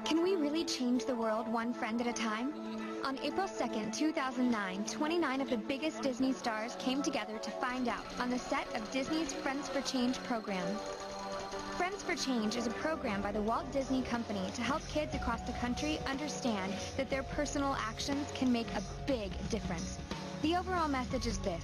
Can we really change the world one friend at a time? On April 2nd, 2009, 29 of the biggest Disney stars came together to find out on the set of Disney's Friends for Change program. Friends for Change is a program by the Walt Disney Company to help kids across the country understand that their personal actions can make a big difference. The overall message is this: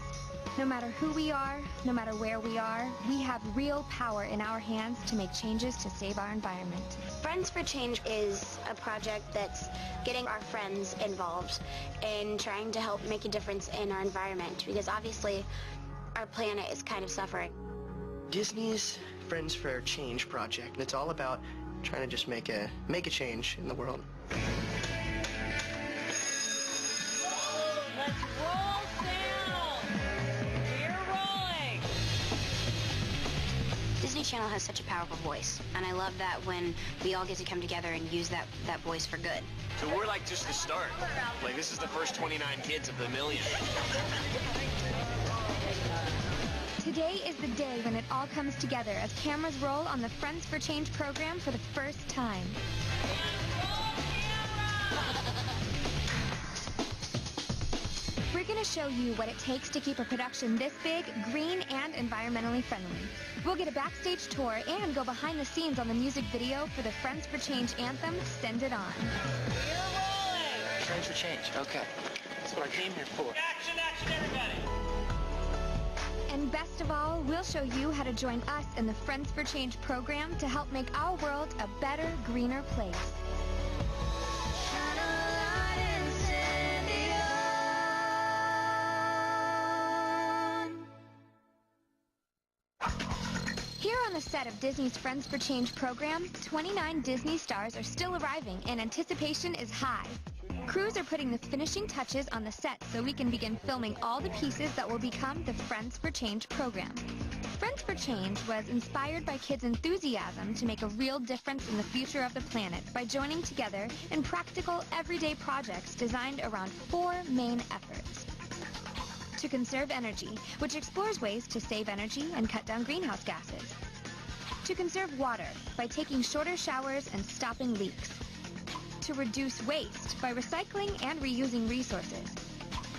no matter who we are, no matter where we are, we have real power in our hands to make changes to save our environment. Friends for Change is a project that's getting our friends involved in trying to help make a difference in our environment, because obviously our planet is kind of suffering. Disney's Friends for Change project, and it's all about trying to just make a change in the world. Let's roll sound! We're rolling! Disney Channel has such a powerful voice, and I love that when we all get to come together and use that voice for good. So we're like just the start. Like this is the first 29 kids of the million. Today is the day when it all comes together as cameras roll on the Friends for Change program for the first time. We're going to show you what it takes to keep a production this big, green, and environmentally friendly. We'll get a backstage tour and go behind the scenes on the music video for the Friends for Change anthem, Send It On. We're rolling! Friends for Change, okay. That's what I came here for. Action, action, everybody! And best of all, we'll show you how to join us in the Friends for Change program to help make our world a better, greener place. Here on the set of Disney's Friends for Change program, 29 Disney stars are still arriving and anticipation is high. Crews are putting the finishing touches on the set so we can begin filming all the pieces that will become the Friends for Change program. Friends for Change was inspired by kids' enthusiasm to make a real difference in the future of the planet by joining together in practical, everyday projects designed around 4 main efforts. To conserve energy, which explores ways to save energy and cut down greenhouse gases. To conserve water by taking shorter showers and stopping leaks. To reduce waste by recycling and reusing resources.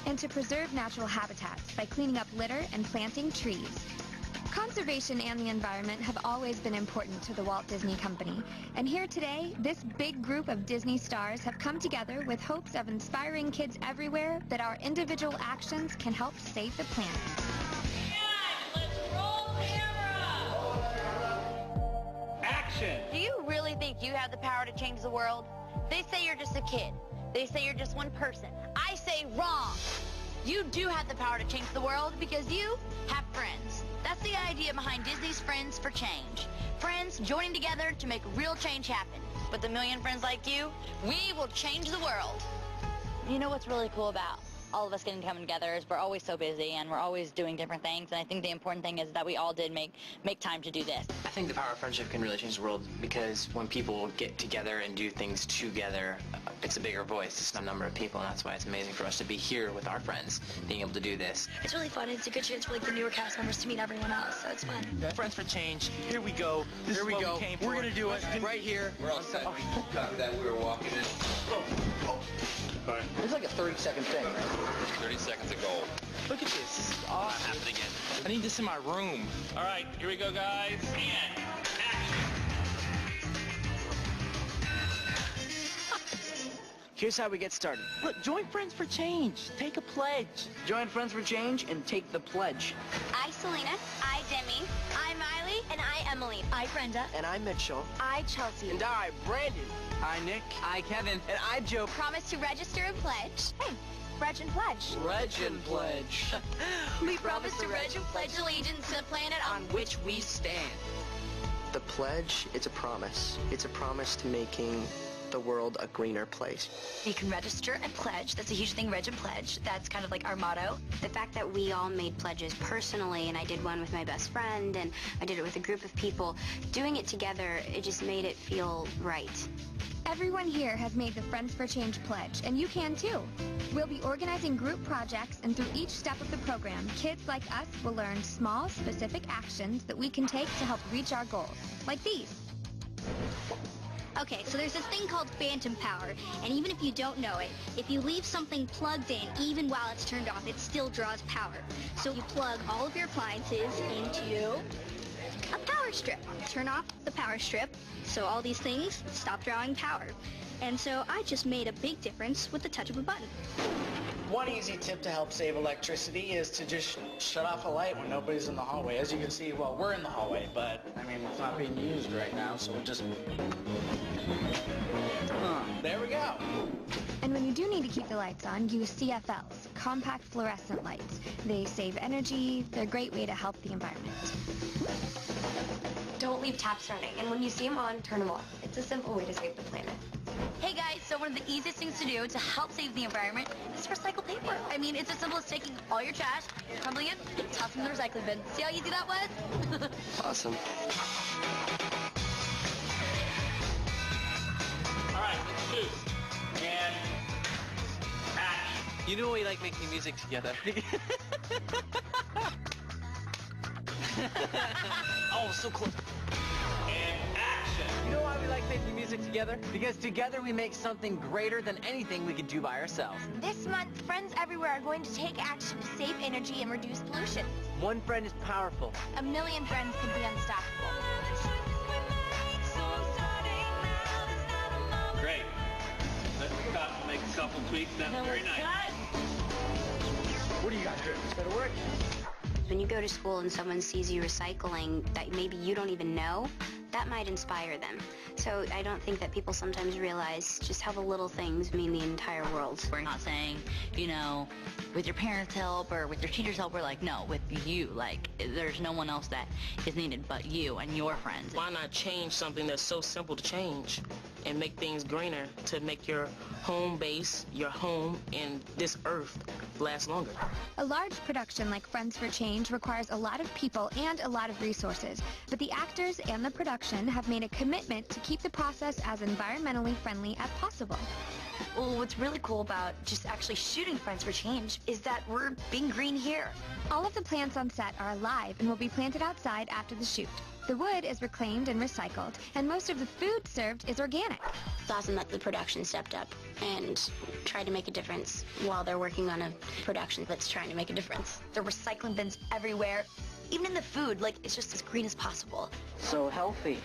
And to preserve natural habitats by cleaning up litter and planting trees. Conservation and the environment have always been important to the Walt Disney Company. And here today, this big group of Disney stars have come together with hopes of inspiring kids everywhere that our individual actions can help save the planet. Let's roll camera! Action! Do you really think you have the power to change the world? They say you're just a kid. They say you're just one person. I say wrong. You do have the power to change the world because you have friends. That's the idea behind Disney's Friends for Change. Friends joining together to make real change happen. With a million friends like you, we will change the world. You know what's really cool about all of us coming together is we're always so busy and we're always doing different things, and I think the important thing is that we all did make time to do this. I think the power of friendship can really change the world because when people get together and do things together, it's a bigger voice. It's not a number of people, and that's why it's amazing for us to be here with our friends, being able to do this. It's really fun. It's a good chance for like the newer cast members to meet everyone else, so it's fun. Friends for Change. Here we go. Here we go. We're gonna do it right here. We're all set. Cut that we were walking in. It's like a 30-second thing, right? 30 seconds of gold. Look at this. This is awesome. Happened again. I need this in my room. All right, here we go, guys. And action! Here's how we get started. Look, join Friends for Change. Take a pledge. Join Friends for Change and take the pledge. I, Selena. I, Demi. I, Miley. And I, Emily. I, Brenda. And I'm Mitchell. I, Chelsea. And I, Brandon. Hi, Nick. Hi, Kevin. And I'm Joe. Promise to register and pledge. Hey, Reg and pledge. Reg and pledge. We promise to reg and pledge allegiance to the planet on which we stand. The pledge, it's a promise. It's a promise to making the world a greener place. You can register and pledge. That's a huge thing, reg and pledge. That's kind of like our motto. The fact that we all made pledges personally, and I did one with my best friend, and I did it with a group of people, doing it together, it just made it feel right. Everyone here has made the Friends for Change pledge, and you can too. We'll be organizing group projects, and through each step of the program, kids like us will learn small, specific actions that we can take to help reach our goals, like these. Okay, so there's this thing called phantom power, and even if you don't know it, if you leave something plugged in, even while it's turned off, it still draws power. So you plug all of your appliances into a power strip. Turn off the power strip, so all these things stop drawing power. And so I just made a big difference with the touch of a button. One easy tip to help save electricity is to just shut off a light when nobody's in the hallway. As you can see, well, we're in the hallway, but, I mean, it's not being used right now, so we'll just... there we go. And when you do need to keep the lights on, use CFLs, compact fluorescent lights. They save energy, they're a great way to help the environment. Don't leave taps running, and when you see them on, turn them off. It's a simple way to save the planet. Hey guys, so one of the easiest things to do to help save the environment is recycle paper. I mean, it's as simple as taking all your trash, crumbling it, and tossing it in the recycling bin. See how easy that was? Awesome. All right, let's shoot. And action. You know we like making music together. Oh, so close. And action. You know why we like making music together? Because together we make something greater than anything we could do by ourselves. This month, friends everywhere are going to take action to save energy and reduce pollution. One friend is powerful. A million friends can be unstoppable. Great. Let's make a couple tweaks. That's very nice. What do you guys do? It's gonna work. When you go to school and someone sees you recycling that maybe you don't even know, that might inspire them. So I don't think that people sometimes realize just how the little things mean the entire world. We're not saying, you know, with your parents' help or with your teacher's help. We're like, no, with you. Like, there's no one else that is needed but you and your friends. Why not change something that's so simple to change and make things greener to make your home base, your home, and this earth last longer? A large production like Friends for Change requires a lot of people and a lot of resources, but the actors and the production have made a commitment to keep the process as environmentally friendly as possible. Well, what's really cool about just actually shooting Friends for Change is that we're being green here. All of the plants on set are alive and will be planted outside after the shoot. The wood is reclaimed and recycled, and most of the food served is organic. It's awesome that the production stepped up and tried to make a difference while they're working on a production that's trying to make a difference. There are recycling bins everywhere. Even in the food, like, it's just as green as possible. So healthy.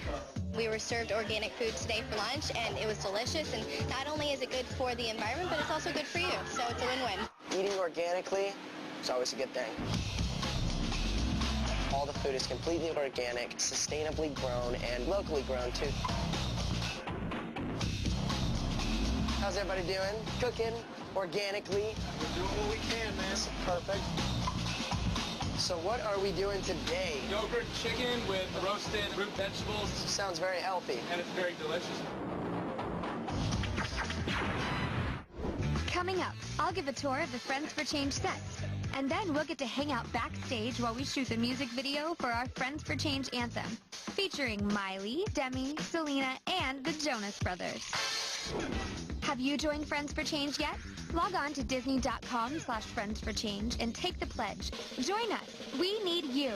We were served organic food today for lunch, and it was delicious, and not only is it good for the environment, but it's also good for you, so it's a win-win. Eating organically is always a good thing. All the food is completely organic, sustainably grown, and locally grown, too. How's everybody doing? Cooking organically. We're doing what we can, man. Perfect. So what are we doing today? Yogurt chicken with roasted root vegetables. Sounds very healthy. And it's very delicious. Coming up, I'll give a tour of the Friends for Change sets. And then we'll get to hang out backstage while we shoot the music video for our Friends for Change anthem, featuring Miley, Demi, Selena, and the Jonas Brothers. Have you joined Friends for Change yet? Log on to Disney.com/friendsforchange and take the pledge. Join us. We need you.